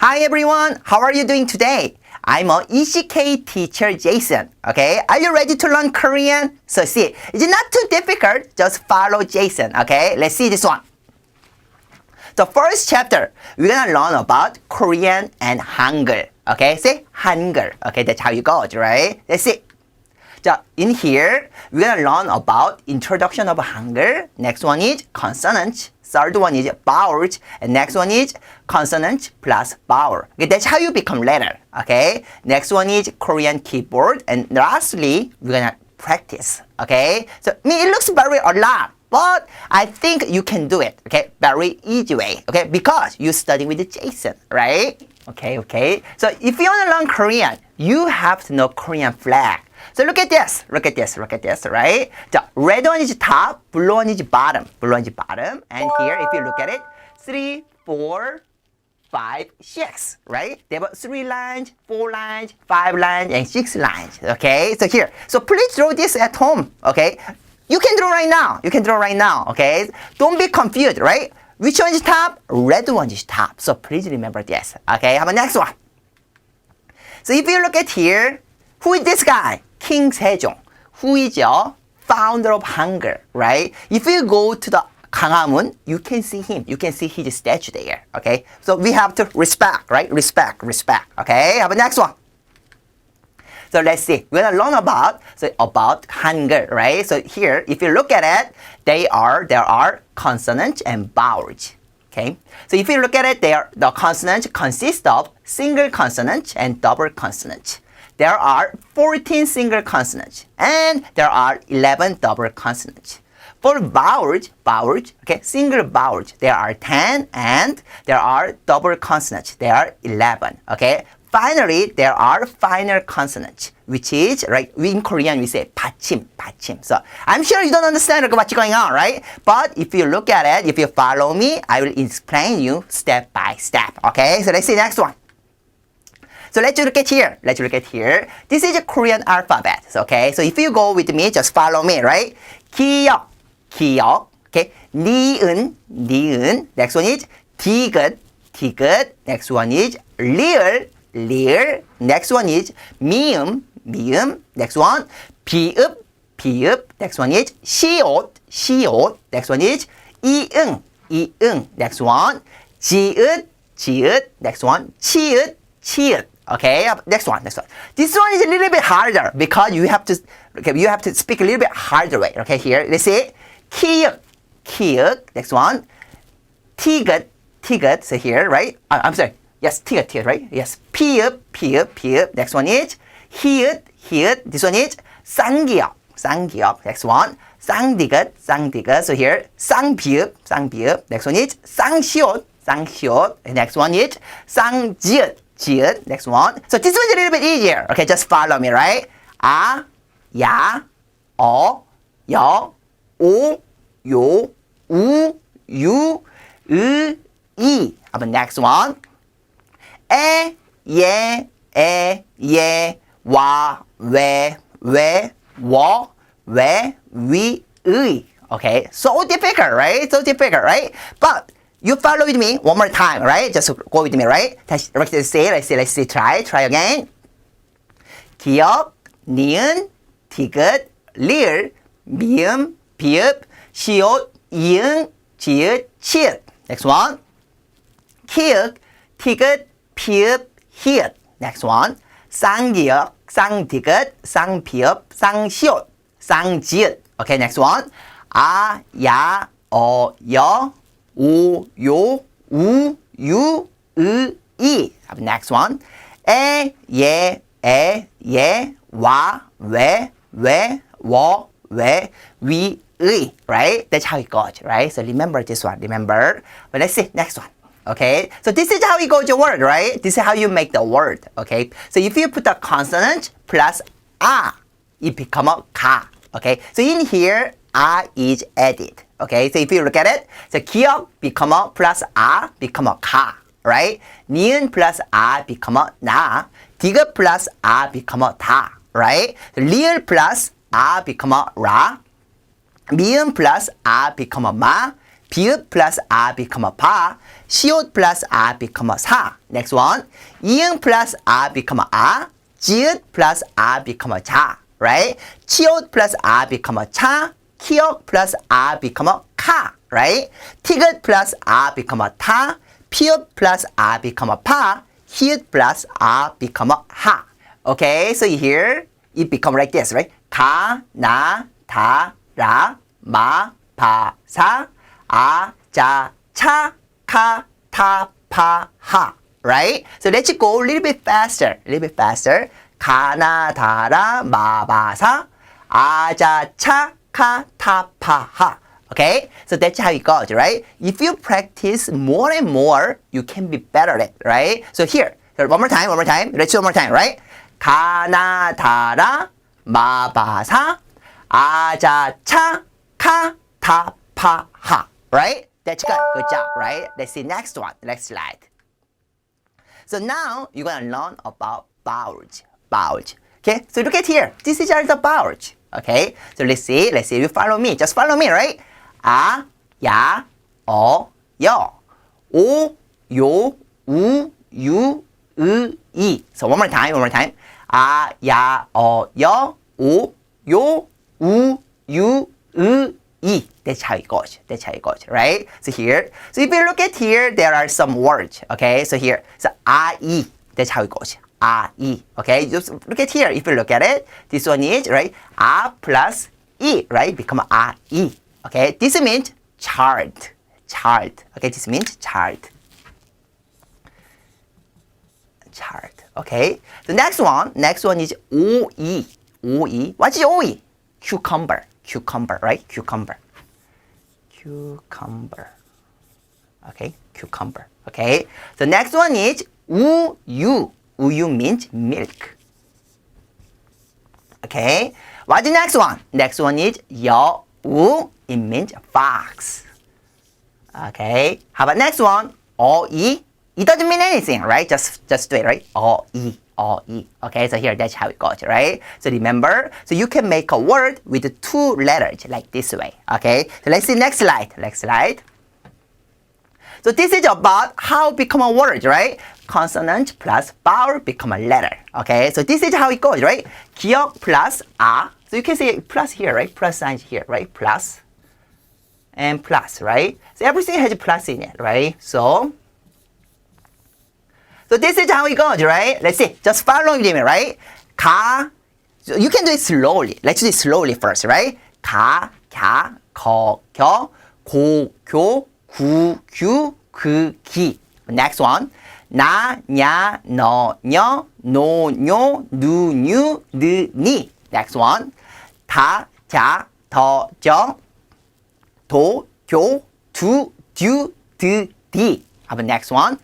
Hi everyone, how are you doing today? I'm a ECK teacher, Jason. Okay, are you ready to learn Korean? So see, it's not too difficult, just follow Jason. Okay, let's see this one. The first chapter, we're gonna learn about Korean and Hangul. Okay, say Hangul. Okay, that's how you go, right? Let's see. So in here, we're gonna learn about introduction of Hangul. Next one is consonant. Third one is vowels, and next one is consonant plus vowel. Okay, that's how you become letter. Okay. Next one is Korean keyboard, and lastly, we're gonna practice. Okay. So it looks very a lot, but I think you can do it. Okay, very easy way. Okay, because you study with Jason, right? Okay. So if you wanna learn Korean, you have to know Korean flag. So look at this, right? The red one is top, blue one is bottom. And here, if you look at it, 3, 4, 5, 6, right? There are 3 lines, 4 lines, 5 lines, and 6 lines, okay? So here, so please draw this at home, okay? You can draw right now, okay? Don't be confused, right? Which one is top? Red one is top. So please remember this, okay? How about next one? So if you look at here, who is this guy? King Sejong, who is your founder of Hangul, right? If you go to the Gangwamun, you can see him. You can see his statue there, okay? So we have to respect, right? Respect, okay? How about next one? So let's see. We're gonna learn about Hangul, right? So here, if you look at it, there are consonants and vowels. Okay, so if you look at it, the consonants consist of single consonant and double consonant. There are 14 single consonants and there are 11 double consonants. For vowels, okay, single vowels, there are 10 and there are double consonants, there are 11, okay. Finally, there are final consonants, which is, right, in Korean we say 받침. So I'm sure you don't understand what's going on, right? But if you look at it, if you follow me, I will explain you step by step, okay? So let's see next one. So let's look at here. This is a Korean alphabet, okay? So if you go with me, just follow me, right? 기역, okay? 니은. Next one is 디귿. Next one is 리을. Next one is 미음. Next one, 비읍. Next one is 시옷. Next one is 이응. Next one, 지읒. Next one, 치읒. Okay, next one. This one is a little bit harder because you have to speak a little bit harder way. Okay, here, let's see. 키읔. Next one, 티귿. So here, right? I'm sorry. Yes, 티귿, right? Yes, 피읍. Next one is 히읗. This one is 쌍기역. Next one, 쌍디귿. So here, 쌍비읍. Next one is 쌍시옷. Next one is 쌍지읒. Next one. So this one's a little bit easier. Okay, just follow me, right? 아, 야, 어, 여, 오, 요, 우, 유, 으, 이. How about next one? 에, 예, 와, 왜, 워, 왜, 위, 의. Okay, so difficult, right? But you follow with me one more time, right? Just go with me, right? Let's see. Try again. 기역, 니은, 디귿, 리을, 미음, 비읍, 시옷, 이응, 지읒, 치읒. Next one. 키읔, 티귿, 피읍, 히읗. Next one. 쌍기역, 쌍디귿, 쌍비읍, 쌍시옷, 쌍지읒. Okay, next one. 아, 야, 어, 여, 오, 요, 우, 유, 으, 이. Next one. 에, 예, 와, 왜, 워, 왜, 위, 의. Right? That's how it goes, right? So remember this one. But let's see next one. Okay? So this is how it goes your word, right? This is how you make the word. Okay? So if you put a consonant plus a, it become a 가. Okay? So in here, a is added. Okay, so if you look at it, so 기역 become a plus a become a 가, right? 니은 plus a become a 나, 디귿 plus a become a 다, right? 리을 plus a become a 라, 미음 plus a become a 마, 비읍 플러스 아 become 바. 시옷 플러스 아 become 사. Next one. 이응 플러스 아 become 아. 지읒 플러스 아 become 자. Right? 치옷 플러스 아 become 차. 키역 플러스 아 become 카. Right? 티귿 플러스 아 become 타. 피읍 플러스 아 become 파. 히읗 플러스 아 become 하. Okay, so here it become like this, right? 가, 나, 다, 라, 마, 바, 사, 아, 자, 차, 카, 타, 파, 하. Right? So let's go a little bit faster. A little bit faster. 가, 나, 다, 라, 마, 바, 사, 아, 자, 차, 카, 타, 파, 하. Okay? So that's how it goes, right? If you practice more and more, you can be better at it, right? So here, one more time. Let's do one more time, right? 가나 다라 마바사 아자차 카타파하. Right? That's good. Good job, right? Let's see next one. Next slide. So now you're gonna learn about vowels. Vowels. Okay? So look at here. This is all the vowels. Okay? So let's see. You follow me. Just follow me, right? 아, 야, 어, 여. 오, 요, 우, 유, 으, 이. So one more time. 아, 야, 어, 여, 오, 요, 우, 유, 으, 이. That's how it goes. Right? So here. So if you look at here, there are some words. Okay? So here. So 아, 이. That's how it goes. 아, 이. Okay? Just look at here. If you look at it, this one is, right? 아 plus 이. Right? Become 아, 이. Okay? This means chart. Okay? This means chart. Okay? The next one is 오이. What is 오이? Cucumber, right? Cucumber. Okay? Cucumber. Okay? The next one is 우유. 우유 means milk. Okay? What's the next one? Next one is 여우. It means fox. Okay? How about next one? 어이. It doesn't mean anything, right? Just do it, right? 어이. Okay, so here, that's how it goes, right? So remember, so you can make a word with 2 letters like this way, okay? So let's see next slide. So this is about how become a word, right? Consonant plus vowel become a letter, okay? So this is how it goes, right? 기역 plus 아. So you can say plus here, right? Plus sign here, right? Plus and plus, right? So everything has a plus in it, right? So this is how it goes, right? Let's see. Just follow me, right? 가. So you can do it slowly. Let's do it slowly first, right? 가, 갸, 거, 겨, 고, 교, 구, 규, 그, 기. Next one. 나, 냐, 너, 녀, 노, 뇨, 누, 뉴, 느, 니. Next one. 다, 자, 더, 저, 도, 교, 두, 듀, 드, 디. How about next one?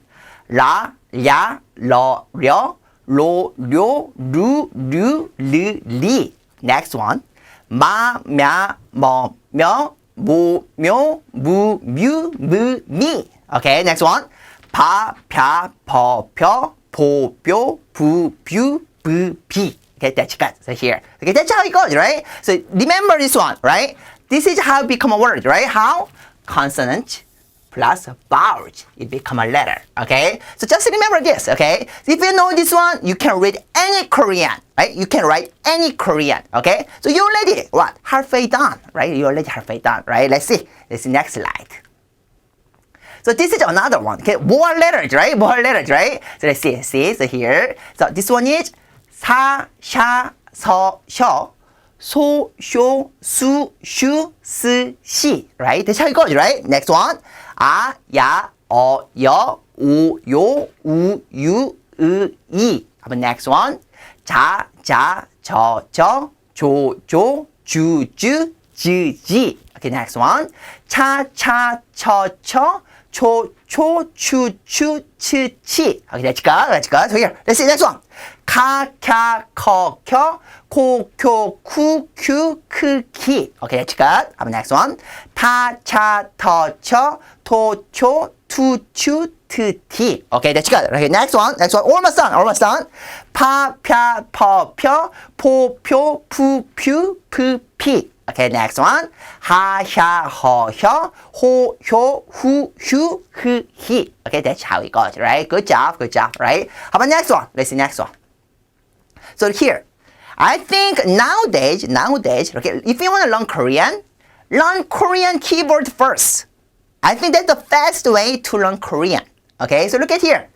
라, 야, 러, 려, 로, 료, 루, 류, 르, 리. Next one. 마, 며, 뭐, 며, 모, 묘, 무, 뮤, 무, 미. Okay, next one. 바, 펴, 버, 펴, 보, 뼈, 부, 뷰, 부, 비. Okay, that's good. So here. Okay, that's how it goes, right? So remember this one, right? This is how it become a word, right? How? Consonant plus vowels, it become a letter, okay? So just remember this, okay? So if you know this one, you can read any Korean, right? You can write any Korean, okay? So you already, what? Halfway done, right? You already halfway done, right? Let's see next slide. So this is another one, okay? More letters, right? So let's see. So here, so this one is 사, 샤, 서, 셔, 소, 쇼, 수, 슈, 스, 시, right? That's how it goes, right? Next one. 아, 야, 어, 여, 오, 요, 우, 유, 으, 이. How about next one? 자, 자, 저, 조, 조, 주, 주, 지, 지. Okay, next one. 차, 차, 쳐, 초, 추, 치, 치. Okay, let's go. So here, let's see next one. 카, 캬, 커, 켜, 코, 쿄, 쿠, 큐, 크, 키. Okay, let's go. How about next one? 타, 차, 터, 쳐, 토, 초, 투, 추, 트, 티. Okay, that's good. Okay, next one. Almost done. 파, 펴, 퍼, 펴, 포, 표, 푸, 퓨, 프, 피. Okay, next one. 하, 샤, 허, 혀, 호, 효, 후, 휴, 흐, 히. Okay, that's how it goes, right? Good job, right? How about next one? Let's see next one. So here, I think nowadays, okay, if you want to learn Korean keyboard first. I think that's the fast way to learn Korean. Okay, so look at here.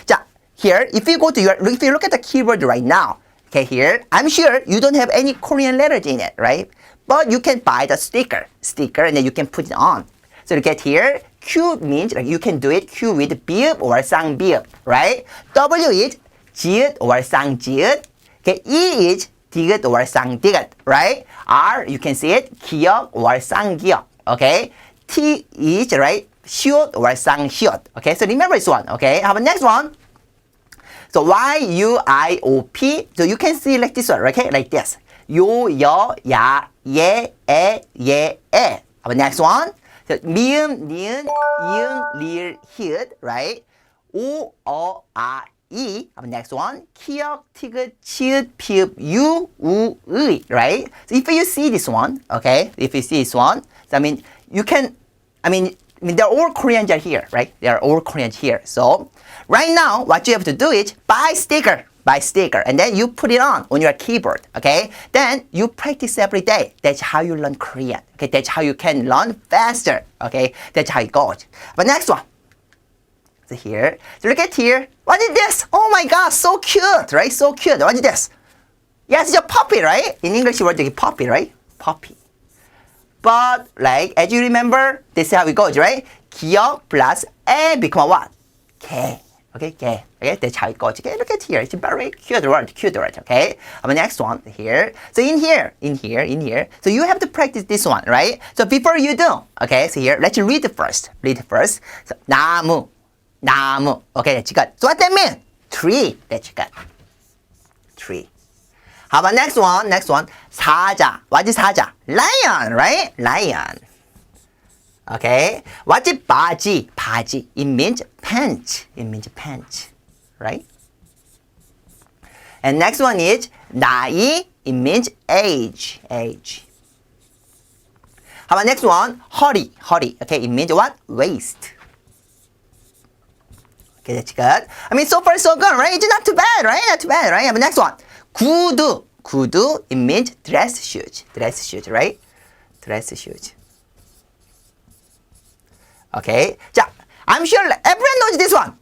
자, here, if you look at the keyboard right now, okay, here, I'm sure you don't have any Korean letters in it, right? But you can buy the sticker, and then you can put it on. So look at here, Q means like you can do it Q with 비읍 or 쌍비읍, right? W is 지읒 or 쌍지읒. Okay, E is 디귿 or 쌍디귿, right? R, you can see it, 기역 or 쌍기역, okay? T is, right, 시옷 or 쌍시옷, okay? So remember this one, okay? How about next one? So Y, U, I, O, P. So you can see like this one, okay? Like this. 요, 여, 야, 예, 에, 예, 에. How about next one? So 미음, 니은, 이응, 리을, 히읗, right? 오, 어, 아, 이. How about next one? 키역, 티귿, 치읓, 피읍, 유, 우, 의, right? So if you see this one, okay? If you see this one, so they're all Koreans are here, right? They're all Koreans here. So right now, what you have to do is buy sticker, and then you put it on your keyboard, okay? Then you practice every day. That's how you learn Korean, okay? That's how you can learn faster, okay? That's how it goes. But next one. So here, so look at here. What is this? Oh my God, so cute, right? So cute. What is this? Yes, it's a puppy, right? In English, you word puppy, right? Puppy. But like, as you remember, this is how it goes, right? 기역 plus 에 become what? 개. Okay, 개. Okay, that's how it goes. Okay, look at here. It's a very cute word, okay? The next one here. So in here. So you have to practice this one, right? So before you do, okay, so here, let's read it first. So, 나무. Okay, that's good. So what that mean? Tree. That's good. Tree. How about next one? 사자. What is 사자? Lion, right? Lion. Okay. What is 바지? It means pants. Right? And next one is 나이. It means age. How about next one? 허리. Okay, it means what? Waist. Okay, that's good. So far so good, right? It's not too bad, right? How about next one? 구두, it means dress shoes, right? Dress shoes. Okay. 자, I'm sure everyone knows this one.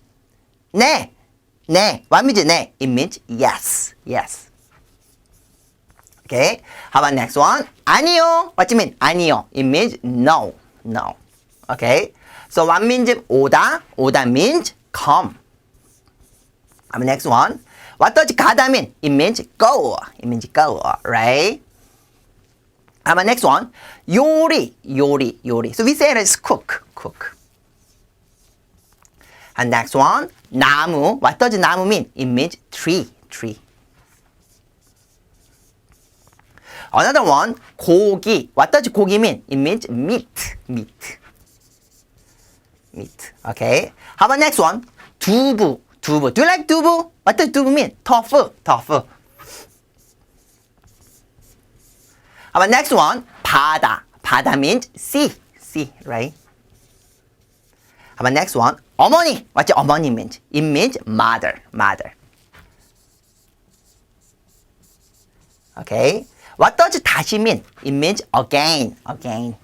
네. What means 네? It means yes. Okay. How about next one? 아니요. What do you mean? 아니요. It means no. Okay. So what means 오다? 오다 means come. How about next one? What does 가다 mean? It means go. Right? How about next one? 요리. So we say it as cook. And next one, 나무. What does 나무 mean? It means tree. Another one, 고기. What does 고기 mean? It means meat. Okay. How about next one? 두부. Do you like 두부? What does 두부 mean? tofu. How about next one? 바다. 바다 means sea, right? How about next one? 어머니. What does 어머니 mean? It means mother. Okay. What does 다시 mean? It means again. Okay.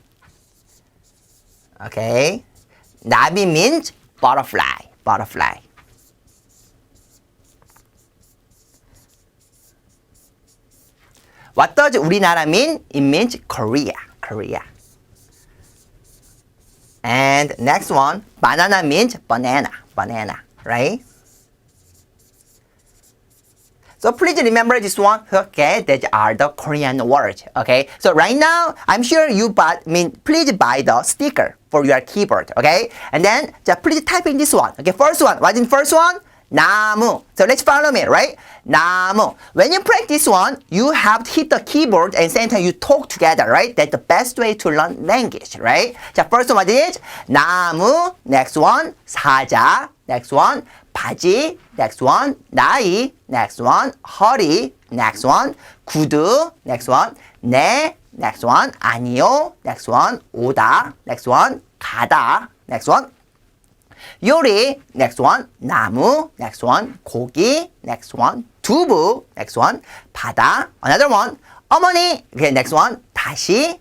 나비 means butterfly. What does 우리나라 mean? It means Korea. And next one, banana means banana, right? So please remember this one, okay? That are the Korean words, okay? So right now, I'm sure you please buy the sticker for your keyboard, okay? And then please type in this one, okay? First one, what's in first one? 나무. So let's follow me, right? 나무. When you practice one, you have to hit the keyboard and same time you talk together, right? That's the best way to learn language, right? 자, first one is 나무. Next one, 사자. Next one, 바지. Next one, 나이. Next one, 허리. Next one, 구두. Next one, 네. Next one. 아니요. Next one. 오다. Next one. 가다. Next one. 요리. Next one. 나무. Next one. 고기. Next one. 두부. Next one. 바다. Another one. 어머니. Okay, next one. 다시.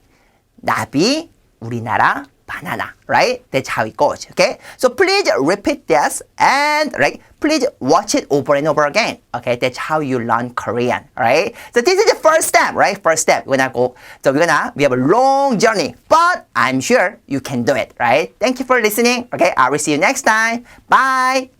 나비. 우리나라. banana, right? That's how it goes, okay? So please repeat this and, right, please watch it over and over again, okay? That's how you learn Korean, right? So this is the first step, right? First step, we have a long journey, but I'm sure you can do it, right? Thank you for listening, okay? I will see you next time. Bye!